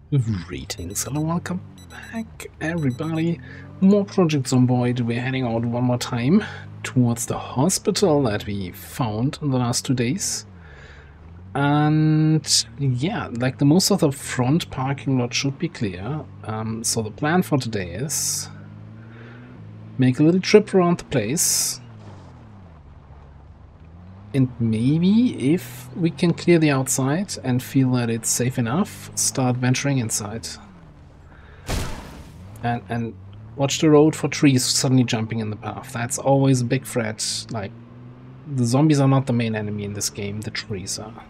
Greetings, hello, welcome back everybody. More Project Zomboid. We're heading out one more time towards the hospital that we found in the last 2 days. And yeah, like the most of the front parking lot should be clear. So the plan for today is make a little trip around the place. And maybe if we can clear the outside and feel that it's safe enough, start venturing inside. And watch the road for trees suddenly jumping in the path. That's always a big threat. Like, the zombies are not the main enemy in this game, the trees are.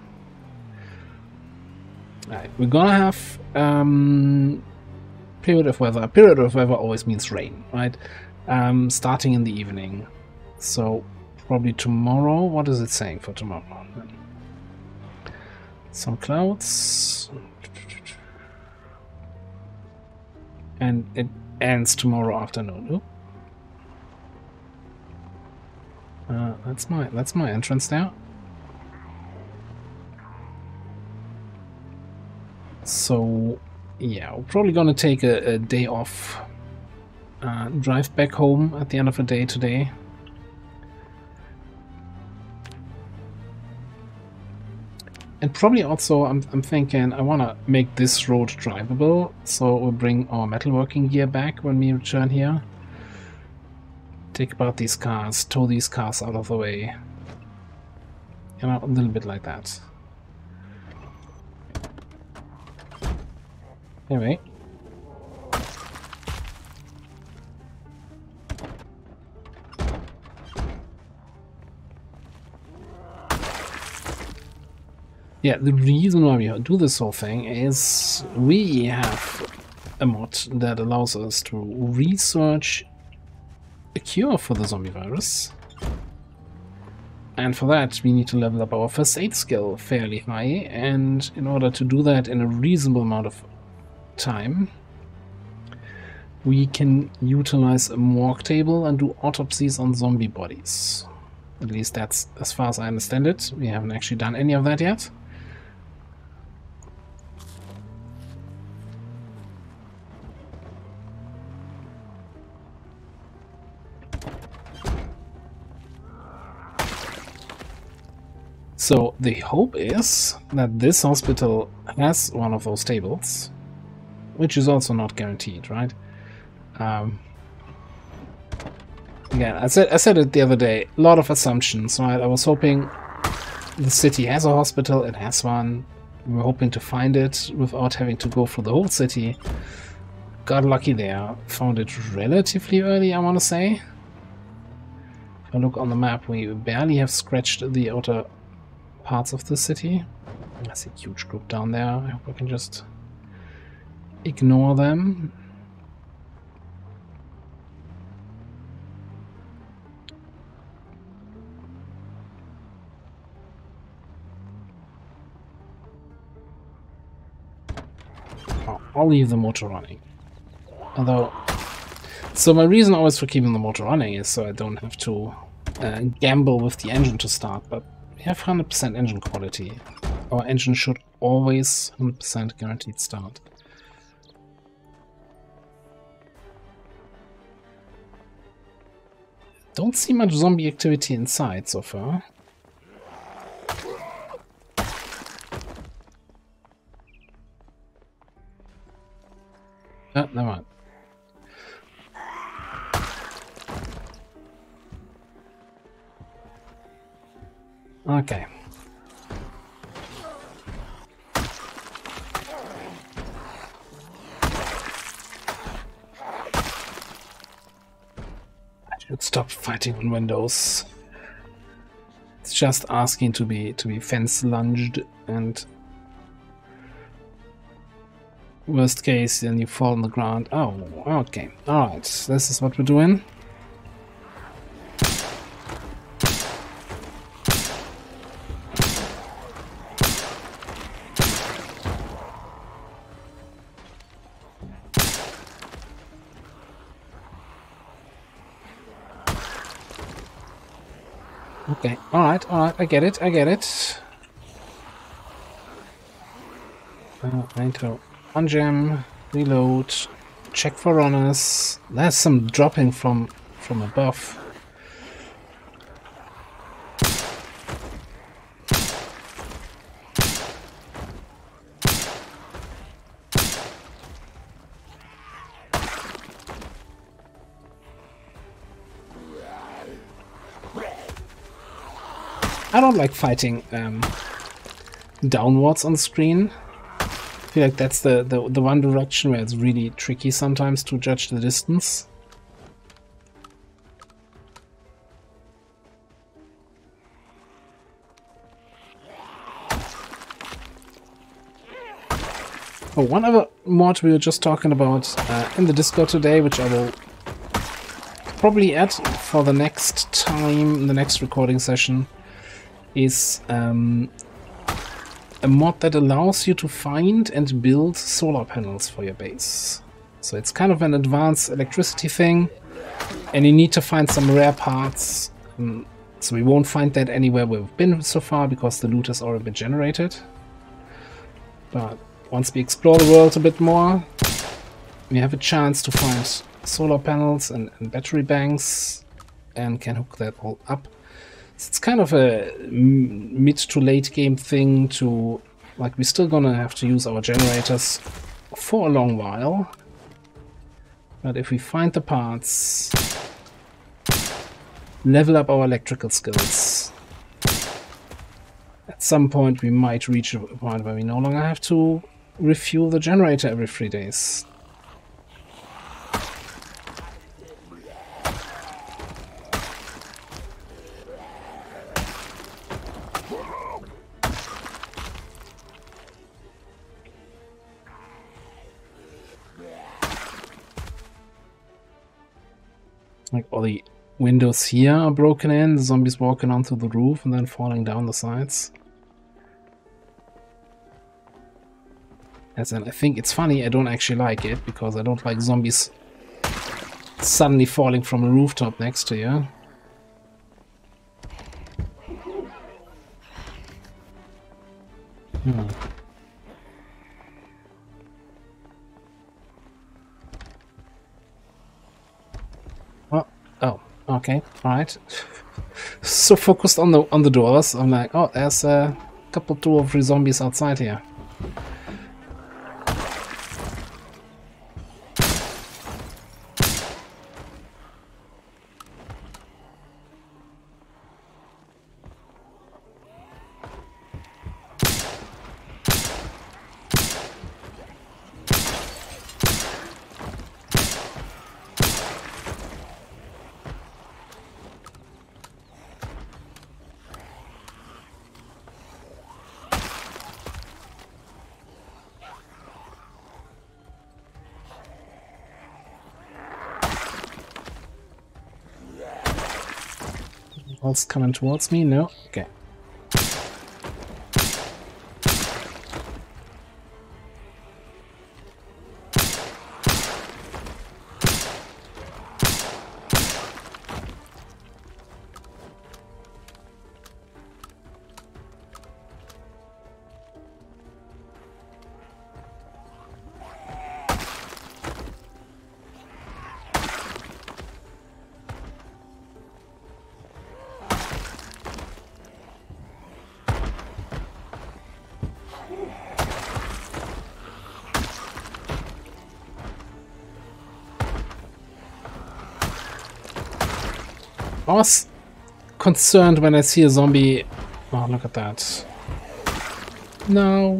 Alright, we're gonna have period of weather. Period of weather always means rain, right? Starting in the evening. So probably tomorrow. What is it saying for tomorrow? Some clouds. And it ends tomorrow afternoon. That's my entrance there. So yeah, we're probably gonna take a day off. Drive back home at the end of the day today. And probably also, I'm thinking I want to make this road drivable, so we'll bring our metalworking gear back when we return here. Take apart these cars, tow these cars out of the way. You know, a little bit like that. Anyway. Yeah, the reason why we do this whole thing is we have a mod that allows us to research a cure for the zombie virus. And for that, we need to level up our first aid skill fairly high. And in order to do that in a reasonable amount of time, we can utilize a morgue table and do autopsies on zombie bodies. At least that's as far as I understand it. We haven't actually done any of that yet. So the hope is that this hospital has one of those tables, which is also not guaranteed, right? Again, I said it the other day, a lot of assumptions, right? I was hoping the city has a hospital, it has one. We were hoping to find it without having to go through the whole city. Got lucky there. Found it relatively early, I want to say. If I look on the map, we barely have scratched the outer parts of the city. There's a huge group down there. I hope I can just ignore them. I'll leave the motor running. Although, so my reason always for keeping the motor running is so I don't have to gamble with the engine to start, but we have 100% engine quality. Our engine should always 100% guaranteed start. Don't see much zombie activity inside so far. Never mind. Okay. I should stop fighting on windows. It's just asking to be fence lunged, and worst case then you fall on the ground. Oh, okay. Alright, this is what we're doing. Okay, alright, I get it. I need to Unjam, reload, check for runners. There's some dropping from above. I don't like fighting downwards on screen. I feel like that's the one direction where it's really tricky sometimes to judge the distance. Oh, one other mod we were just talking about in the Discord today, which I will probably add for the next time, the next recording session, is a mod that allows you to find and build solar panels for your base. So it's kind of an advanced electricity thing, and you need to find some rare parts. So we won't find that anywhere we've been so far because the loot has already been generated. But once we explore the world a bit more, we have a chance to find solar panels and battery banks and can hook that all up. It's kind of a mid to late game thing to, like, we're still gonna have to use our generators for a long while. But if we find the parts, level up our electrical skills, at some point we might reach a point where we no longer have to refuel the generator every 3 days. Like all the windows here are broken in, the zombies walking onto the roof and then falling down the sides. As in, I think it's funny, I don't actually like it, because I don't like zombies suddenly falling from a rooftop next to you. Oh, okay, alright. So focused on the doors, I'm like, oh, there's a couple, 2 or 3 zombies outside here. Else coming towards me? No? Okay. I was concerned when I see a zombie. Oh, look at that. No.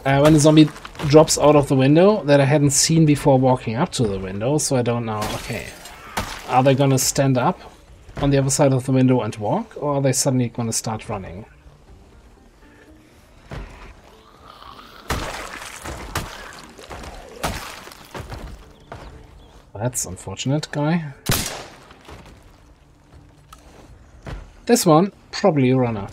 When a zombie drops out of the window that I hadn't seen before walking up to the window, so I don't know. Okay. Are they gonna stand up on the other side of the window and walk, or are they suddenly gonna start running? That's unfortunate, guy. This one, probably a runner.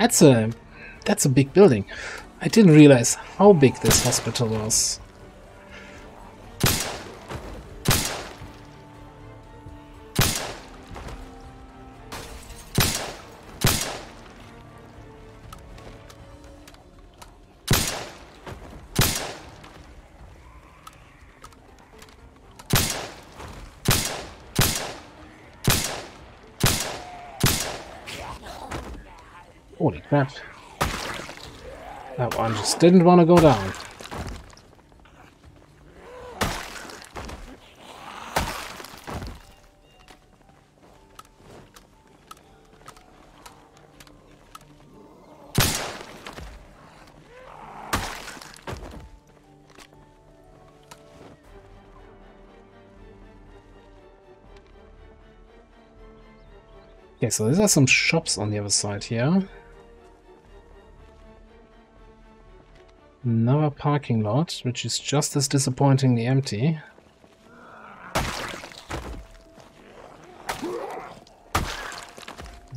That's a big building. I didn't realize how big this hospital was. Holy crap. That one just didn't want to go down. Okay, so there are some shops on the other side here. Another parking lot, which is just as disappointingly empty.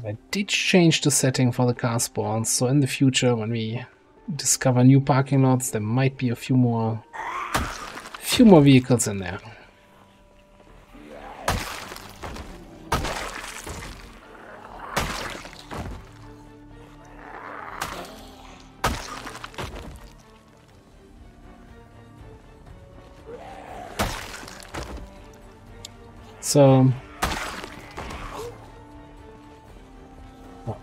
I did change the setting for the car spawns, so in the future when we discover new parking lots, there might be a few more vehicles in there. So, a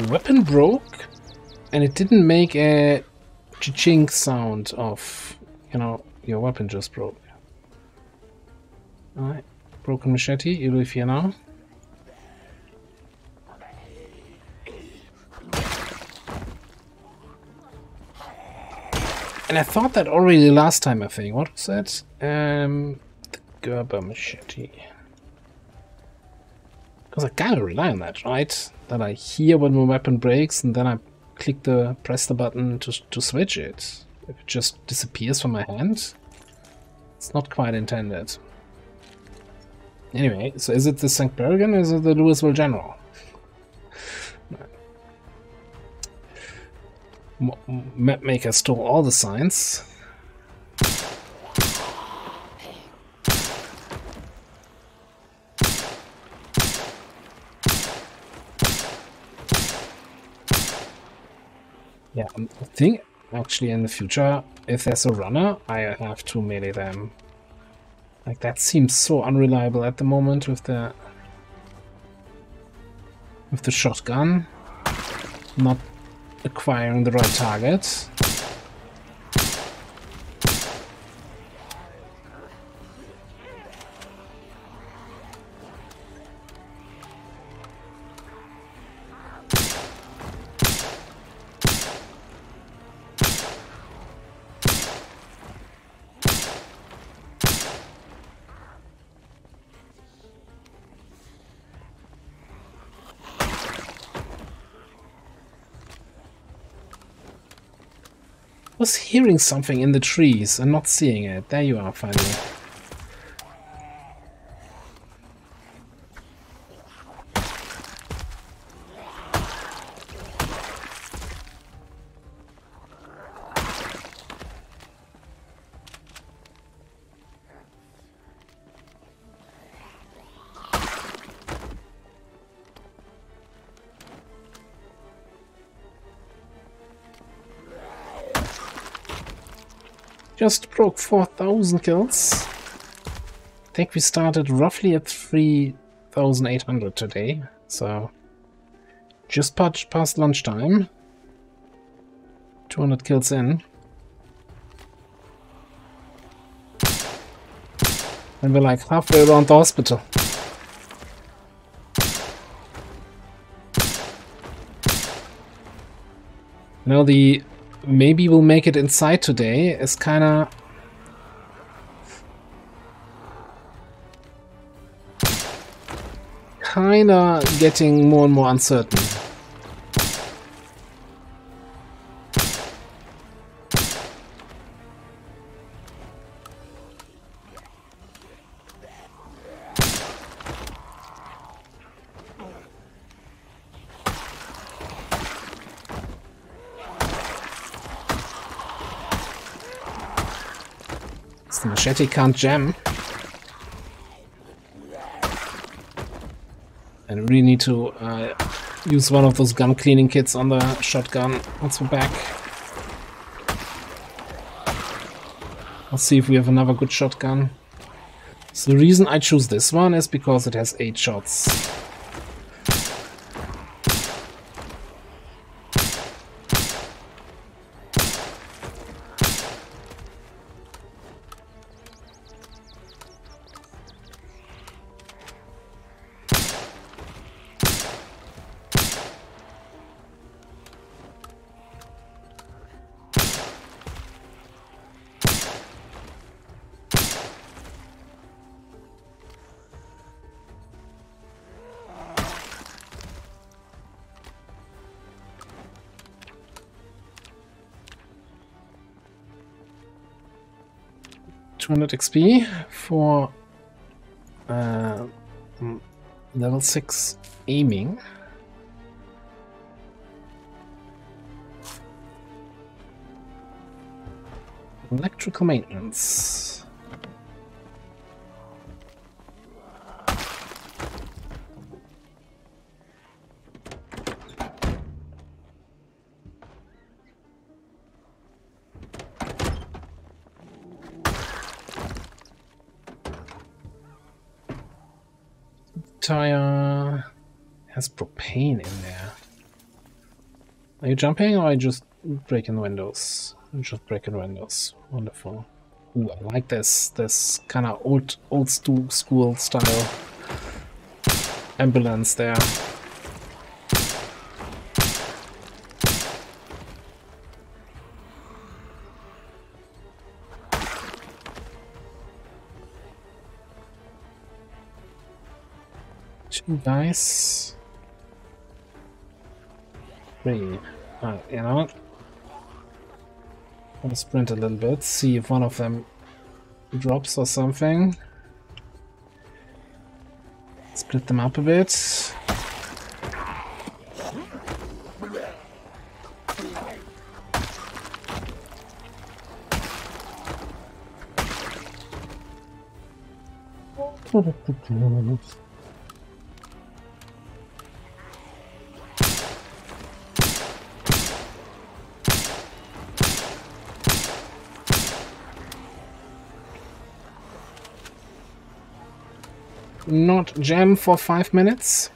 weapon broke, and it didn't make a cha-ching sound of, you know, your weapon just broke. Alright, broken machete, you live here now. And I thought that already last time, I think. What was that? The Gerber machete. Because I gotta rely on that, right? That I hear when my weapon breaks and then I press the button to switch it. If it just disappears from my hand, it's not quite intended. Anyway, so is it the St. Bergen or is it the Louisville General? Mapmaker stole all the signs. Yeah, I think actually in the future, if there's a runner, I have to melee them. Like, that seems so unreliable at the moment with the shotgun not acquiring the right target. I was hearing something in the trees and not seeing it. There you are, finally. Just broke 4,000 kills. I think we started roughly at 3,800 today, so just past lunchtime. 200 kills in. And we're like halfway around the hospital. Now the maybe we'll make it inside today is kinda getting more and more uncertain. The machete can't jam. And we really need to use one of those gun cleaning kits on the shotgun once we're back. Let's see if we have another good shotgun. So the reason I choose this one is because it has 8 shots. $200 XP for level 6 aiming. Electrical maintenance. Tire has propane in there. Are you jumping or are you just breaking windows? I'm just breaking windows. Wonderful. Ooh, I like this kind of old school style ambulance there. Two guys. 3. You know what? I'm gonna sprint a little bit, see if one of them drops or something. Split them up a bit. Not jam for 5 minutes.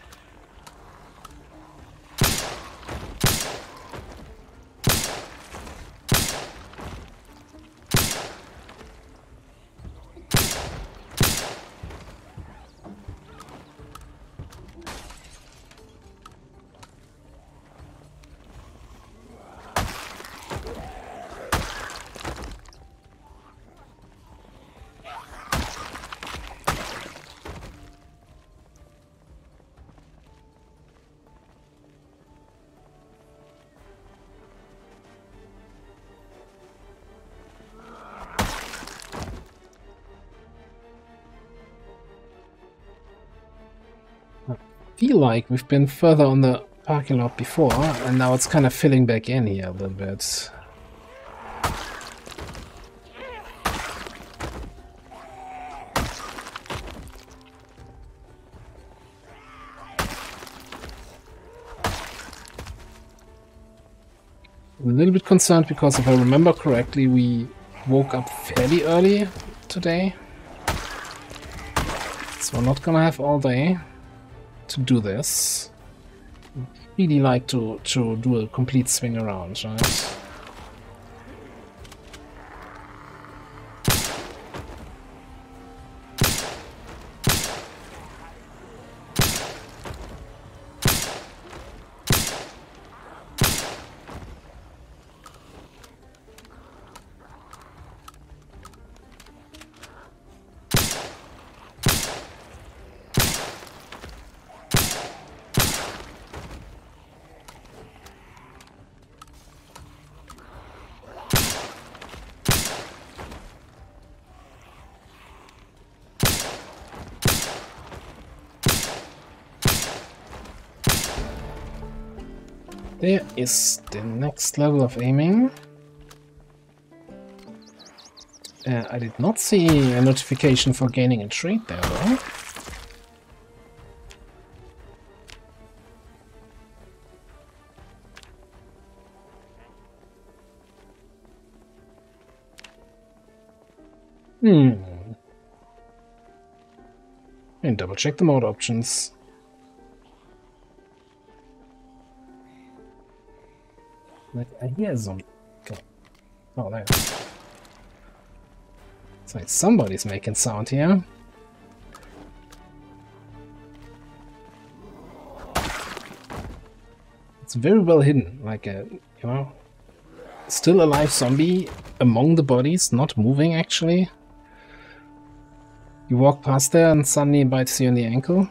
Feel like we've been further on the parking lot before, and now it's kind of filling back in here a little bit. I'm a little bit concerned because if I remember correctly, we woke up fairly early today. So we're not gonna have all day to do this. Really like to do a complete swing around, right? There is the next level of aiming. I did not see a notification for gaining a trait there, though. And double check the mode options. Like, I hear zombie. Okay. Oh, there. It's like somebody's making sound here. It's very well hidden, like a, you know, still alive zombie among the bodies, not moving actually. You walk past there and suddenly it bites you in the ankle.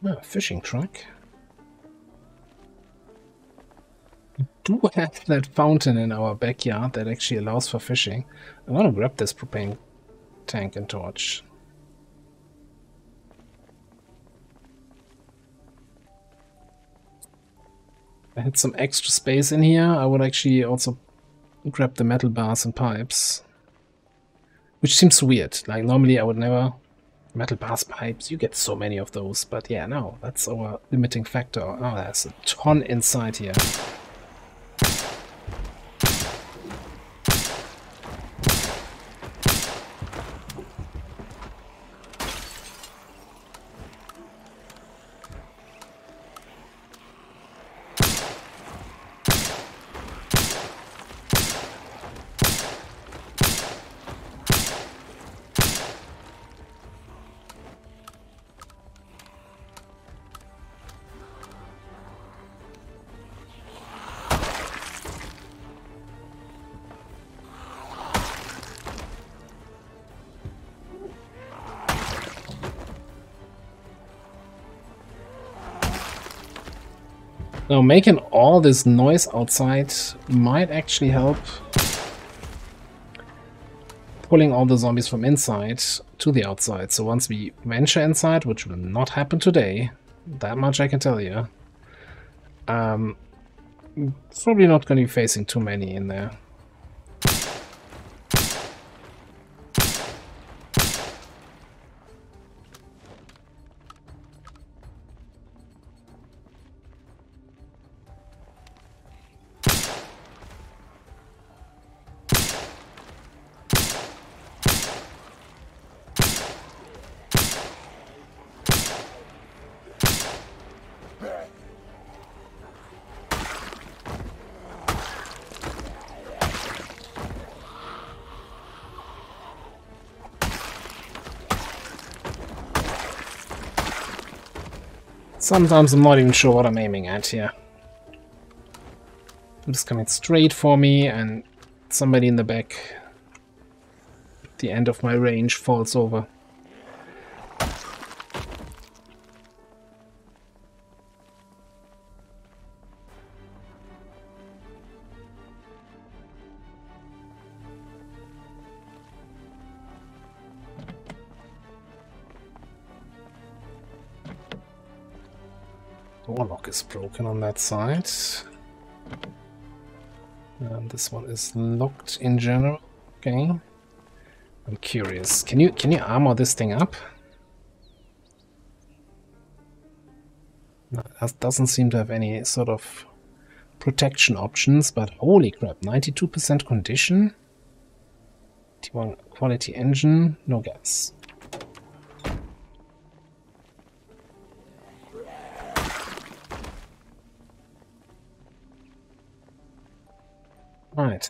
Ah, fishing truck. We do have that fountain in our backyard that actually allows for fishing. I want to grab this propane tank and torch. I had some extra space in here. I would actually also grab the metal bars and pipes. Which seems weird. Like, normally I would never... Metal bars, pipes, you get so many of those. But yeah, no, that's our limiting factor. Oh, there's a ton inside here. Now, making all this noise outside might actually help pulling all the zombies from inside to the outside. So once we venture inside, which will not happen today, that much I can tell you, probably not going to be facing too many in there. Sometimes I'm not even sure what I'm aiming at here. I'm just coming straight for me and somebody in the back at the end of my range falls over. Door lock is broken on that side. And this one is locked in general. Okay. I'm curious. Can you armor this thing up? No, that doesn't seem to have any sort of protection options, but holy crap, 92% condition. T1 quality engine, no gas. Right.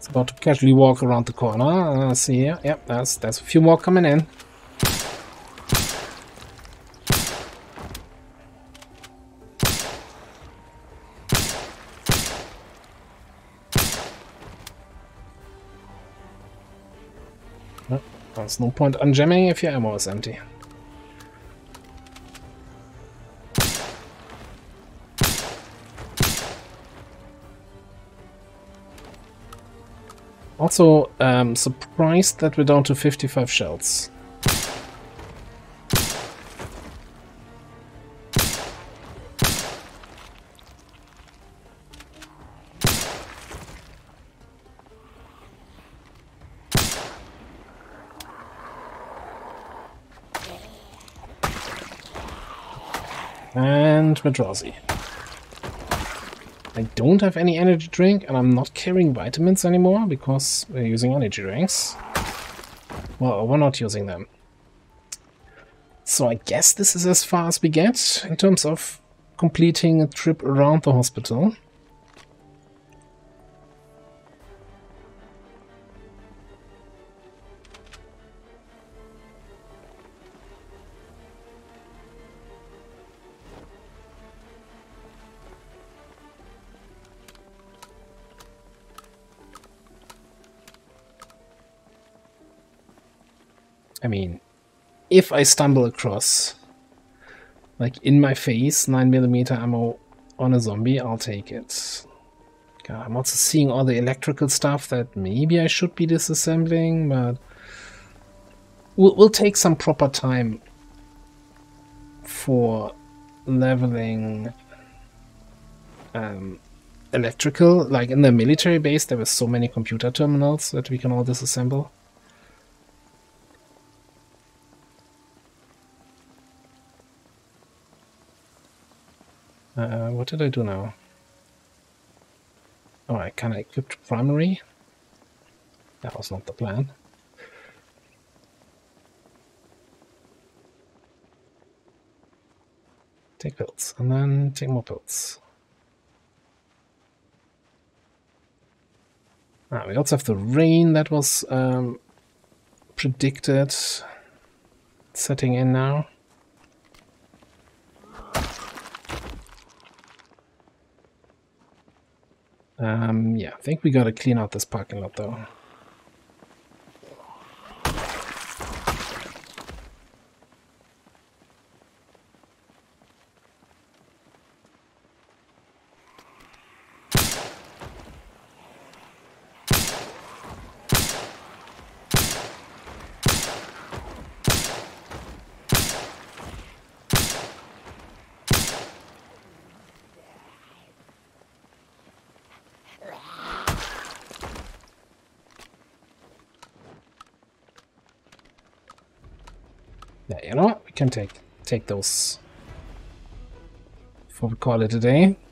About to casually walk around the corner. See here. Yep, there's a few more coming in. There's no point unjamming if your ammo is empty. Also, surprised that we're down to 55 shells. And we're drowsy. I don't have any energy drink, and I'm not carrying vitamins anymore because we're using energy drinks. Well, we're not using them. So I guess this is as far as we get in terms of completing a trip around the hospital. I mean, if I stumble across, like in my face, 9mm ammo on a zombie, I'll take it. God, I'm also seeing all the electrical stuff that maybe I should be disassembling, but we'll take some proper time for leveling electrical. Like in the military base, there were so many computer terminals that we can all disassemble. What did I do now? Oh, I kind of equipped primary. That was not the plan. Take pills, and then take more pills. We also have the rain that was predicted setting in now. Yeah, I think we gotta clean out this parking lot though. Yeah, you know what? We can take those before we call it a day. And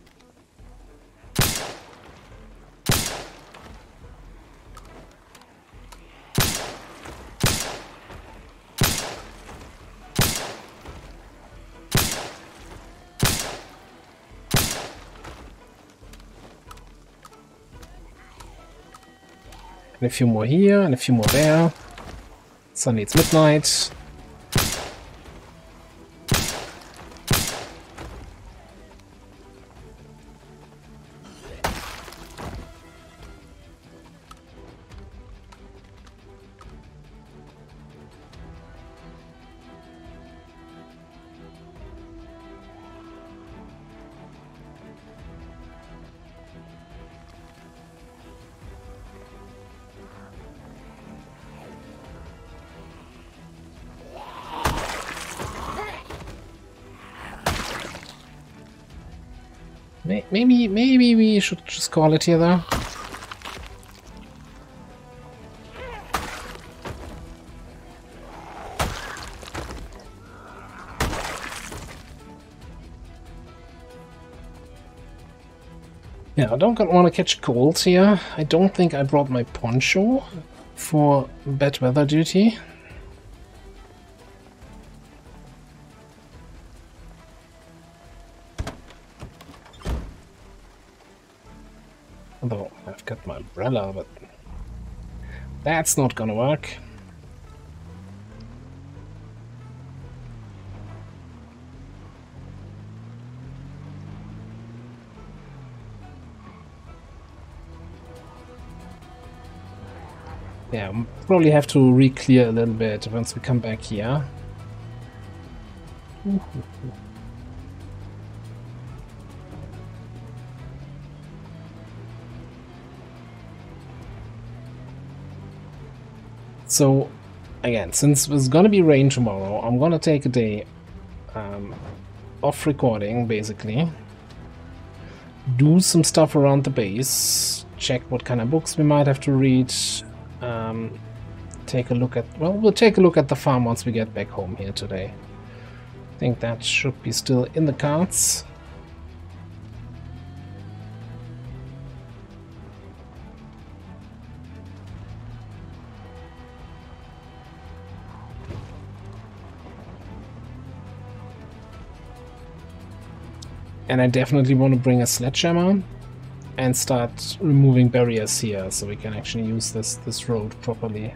a few more here, and a few more there. Suddenly it's midnight. Maybe we should just call it here though. Yeah, I don't want to catch colds here. I don't think I brought my poncho for bad weather duty. Although I've got my umbrella, but that's not gonna work. Yeah, probably have to re-clear a little bit once we come back here. So, again, since it's gonna be rain tomorrow, I'm gonna take a day off recording, basically. Do some stuff around the base, check what kind of books we might have to read, take a look at, well, we'll take a look at the farm once we get back home here today. I think that should be still in the cards. And I definitely want to bring a sledgehammer and start removing barriers here so we can actually use this road properly.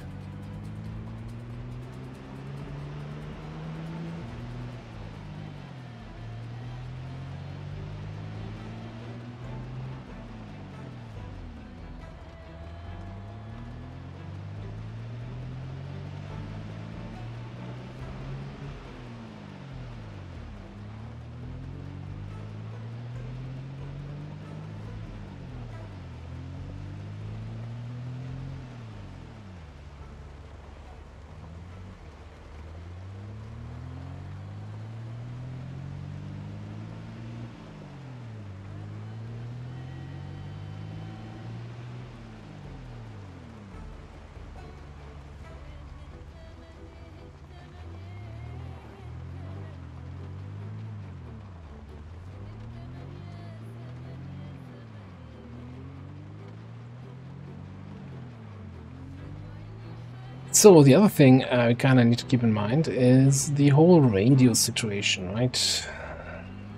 So the other thing I kind of need to keep in mind is the whole radio situation, right?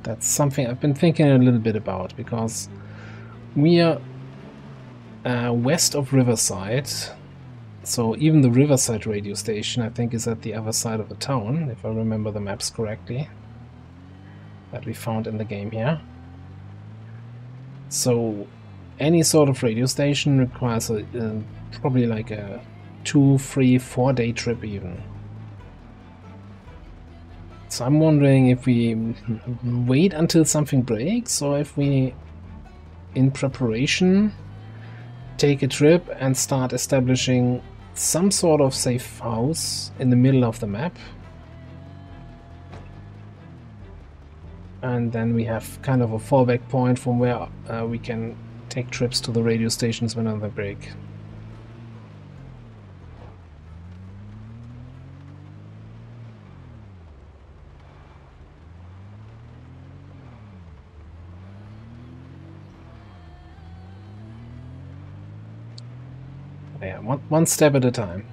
That's something I've been thinking a little bit about, because we are west of Riverside, so even the Riverside radio station I think is at the other side of the town, if I remember the maps correctly, that we found in the game here. So any sort of radio station requires probably like a 2, 3, 4 day trip even. So I'm wondering if we wait until something breaks, or if we, in preparation, take a trip and start establishing some sort of safe house in the middle of the map. And then we have kind of a fallback point from where we can take trips to the radio stations whenever they break. Yeah, one step at a time.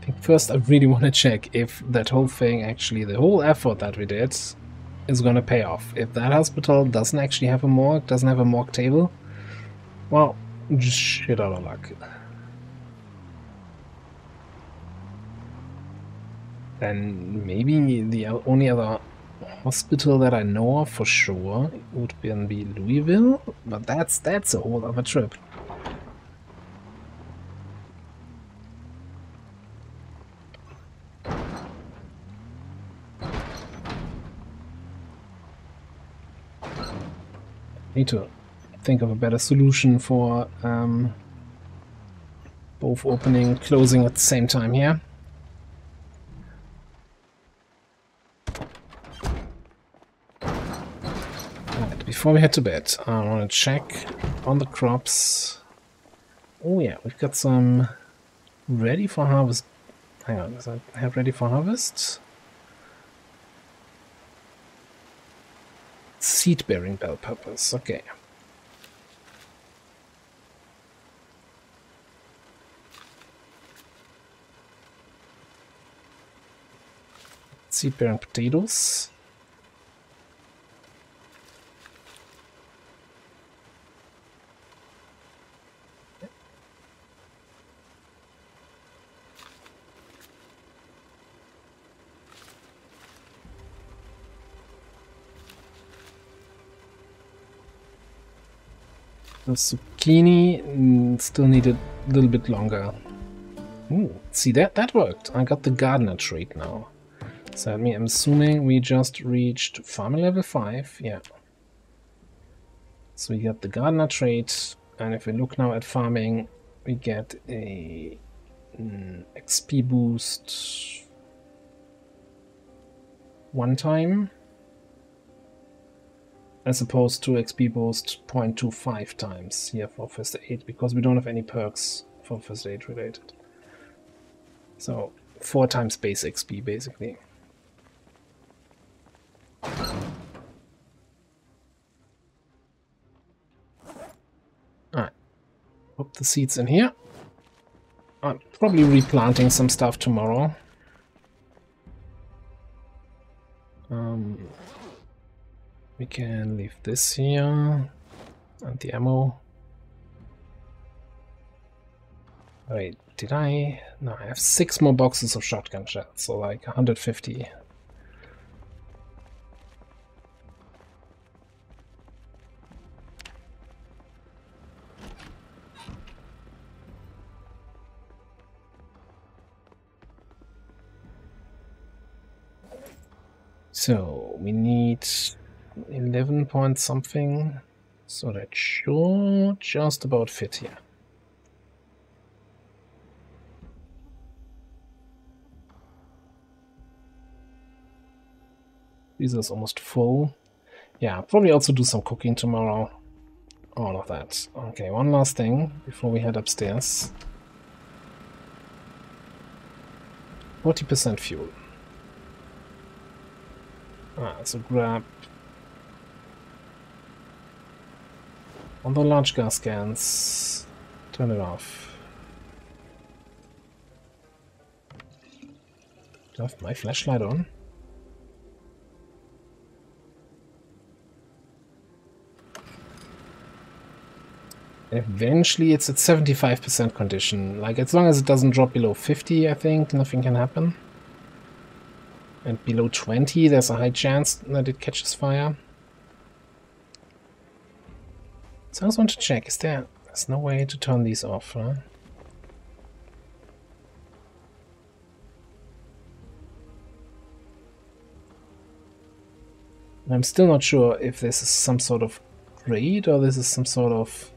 I think first I really want to check if that whole thing, actually, the whole effort that we did, is gonna pay off. If that hospital doesn't actually have a morgue, doesn't have a morgue table, well, just shit out of luck. Then maybe the only other hospital that I know of for sure would be Louisville, but that's a whole other trip. Need to think of a better solution for both opening and closing at the same time here. Alright, before we head to bed, I want to check on the crops. Oh yeah, we've got some ready for harvest. Hang on, does that have ready for harvest? Seed-bearing bell peppers, okay. Seed-bearing potatoes. The zucchini still needed a little bit longer. Ooh, see, that worked. I got the gardener trait now. So I'm assuming we just reached farming level 5. Yeah. So we got the gardener trait, and if we look now at farming, we get a XP boost one time, as opposed to XP boost 0.25 times here for first aid, because we don't have any perks for first aid related. So 4 times base XP basically. Alright, put the seeds in here. I'm probably replanting some stuff tomorrow. We can leave this here and the ammo. Wait, did I? No, I have 6 more boxes of shotgun shells, so like 150. So we need 11 point something, so that should just about fit here. This is almost full. Yeah, I'll probably also do some cooking tomorrow. All of that. Okay, one last thing before we head upstairs. 40% fuel. So grab on the large gas cans, turn it off. Do I have my flashlight on? Eventually it's at 75% condition. Like, as long as it doesn't drop below 50, I think nothing can happen. And below 20, there's a high chance that it catches fire. So I just want to check, there's no way to turn these off, huh? I'm still not sure if this is some sort of grate or this is some sort of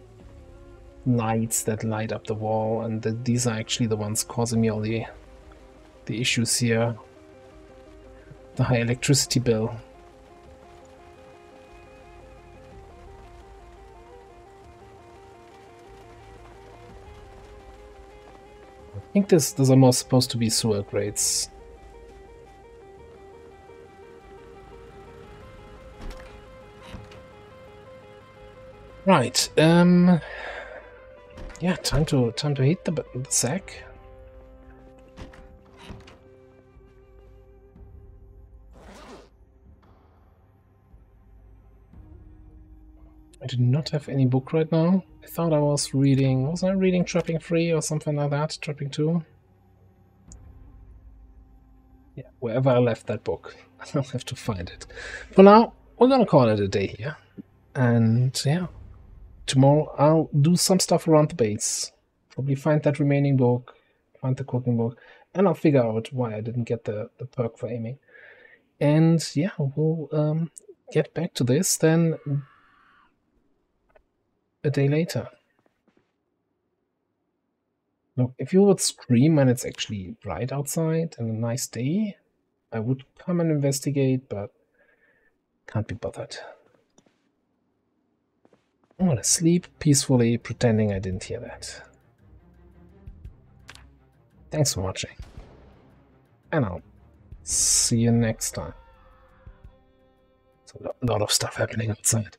lights that light up the wall, and these are actually the ones causing me all the issues here. The high electricity bill. I think these are more supposed to be sewer grates. Right. Yeah, time to hit the sack. I do not have any book right now. I thought I was reading... Was I reading Trapping 3 or something like that? Trapping 2? Yeah, wherever I left that book. I'll have to find it. For now, we're gonna call it a day here. And yeah, tomorrow I'll do some stuff around the base. Probably find that remaining book, find the cooking book, and I'll figure out why I didn't get the perk for aiming. And yeah, we'll get back to this then a day later. Look, if you would scream when it's actually bright outside and a nice day, I would come and investigate, but can't be bothered. I'm gonna sleep peacefully, pretending I didn't hear that. Thanks for watching, and I'll see you next time. There's a lot of stuff happening outside.